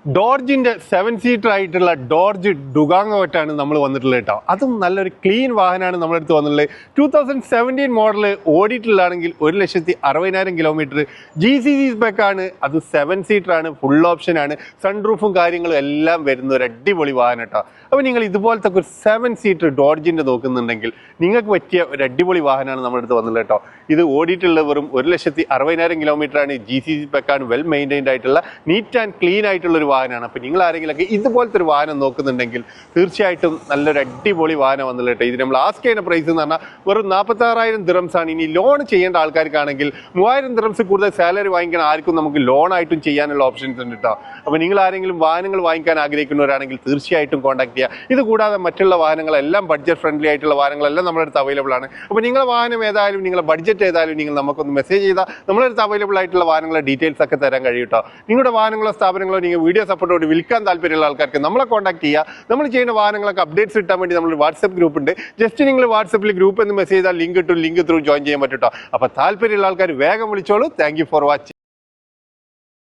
ഡോർജിന്റെ 7 seater ആയിട്ടുള്ള ഡോർജ് ഡുഗാങ്ങോട്ടാണ് നമ്മൾ വന്നിട്ടുള്ളത് കേട്ടോ. അതും നല്ലൊരു ക്ലീൻ വാഹനമാണ് നമ്മുടെ അടുത്ത് വന്നിട്ടുള്ളത്. 2017 മോഡൽ ഓടിയിട്ടുള്ളതാണെങ്കിൽ 1,60,000 കിലോമീറ്റർ. GCC സ്പെക്കാണ്. അത് 7 സീറ്റർ ആണ്, ഫുൾ ഓപ്ഷൻ ആണ്, സൺറൂഫും കാര്യങ്ങളും എല്ലാം വരുന്ന ഒരു അടിപൊളി വാഹനം കേട്ടോ. അപ്പോൾ നിങ്ങൾ ഇതുപോലത്തെ ഒരു 7 സീറ്റർ ഡോർജിന്റെ നോക്കുന്നുണ്ടെങ്കിൽ നിങ്ങൾക്ക് പറ്റിയ ഒരു അടിപൊളി വാഹനമാണ് നമ്മുടെ അടുത്ത് വന്നിട്ടുള്ളത് കേട്ടോ. ഇത് ഓടിയിട്ടുള്ള വെറും 1,60,000 കിലോമീറ്റർ ആണ്. GCC സ്പെക്കാണ്, വെൽ മെയിൻറ്റൈൻഡ് ആയിട്ടുള്ള നീറ്റ് ആൻഡ് ക്ലീൻ ആയിട്ടുള്ള ഒരു വാഹനമാണ്. അപ്പോൾ നിങ്ങൾ ആരെങ്കിലുമൊക്കെ ഇതുപോലത്തെ ഒരു വാഹനം നോക്കുന്നുണ്ടെങ്കിൽ തീർച്ചയായിട്ടും നല്ലൊരു അടിപൊളി വാഹനം വന്നില്ല കേട്ടോ. ഇത് നമ്മൾ ആസ്ക് ചെയ്യുന്ന പ്രൈസ് എന്ന് പറഞ്ഞാൽ വെറും 46,000 ദിറംസ് ആണ്. ഇനി ലോൺ ചെയ്യേണ്ട ആൾക്കാർക്കാണെങ്കിൽ 3,000 ദിറംസ് കൂടുതൽ സാലറി വാങ്ങിക്കാൻ ആർക്കും നമുക്ക് ലോൺ ആയിട്ടും ചെയ്യാനുള്ള ഓപ്ഷൻസ് ഉണ്ട് കേട്ടോ. അപ്പോൾ നിങ്ങൾ ആരെങ്കിലും വാഹനങ്ങൾ വാങ്ങിക്കാൻ ആഗ്രഹിക്കുന്നവരാണെങ്കിൽ തീർച്ചയായിട്ടും കോൺടാക്ട് ചെയ്യുക. ഇത് കൂടാതെ മറ്റുള്ള വാഹനങ്ങളെല്ലാം ബഡ്ജറ്റ് ഫ്രണ്ട്ലി ആയിട്ടുള്ള വാഹനങ്ങളെല്ലാം നമ്മുടെ അടുത്ത് അവൈലബിൾ ആണ്. അപ്പോൾ നിങ്ങളുടെ വാഹനം ഏതായാലും നിങ്ങളുടെ ബഡ്ജറ്റ് ഏതായാലും നിങ്ങൾ നമുക്കൊന്ന് മെസ്സേജ് ചെയ്താൽ നമ്മുടെ അടുത്ത് അവൈലബിൾ ആയിട്ടുള്ള വാഹനങ്ങളുടെ ഡീറ്റെയിൽസ് ഒക്കെ തരാൻ കഴിയും കേട്ടോ. നിങ്ങളുടെ വാഹനങ്ങളോ സ്ഥാപനങ്ങളോ നിങ്ങൾ വീഡിയോ സപ്പോർട്ടോട് വിൽക്കാൻ താല്പര്യമുള്ള ആൾക്കാർക്ക് നമ്മളെ കോൺടാക്ട് ചെയ്യുക. നമ്മൾ ചെയ്യുന്ന വാഹനങ്ങളൊക്കെ അപ്ഡേറ്റ്സ് കിട്ടാൻ വേണ്ടി നമ്മൾ വാട്സ്ആപ്പ് ഗ്രൂപ്പ് ഉണ്ട്. ജസ്റ്റ് നിങ്ങൾ വാട്സ്ആപ്പിൽ ഗ്രൂപ്പ് എന്ന് മെസ്സേജ് ചെയ്താൽ ലിങ്ക് കിട്ടും. ലിങ്ക് ത്രൂ ജോയിൻ ചെയ്യാൻ പറ്റും കേട്ടോ. അപ്പോൾ താല്പര്യമുള്ള ആൾക്കാർ വേഗം വിളിച്ചോളൂ. Thank you for watching.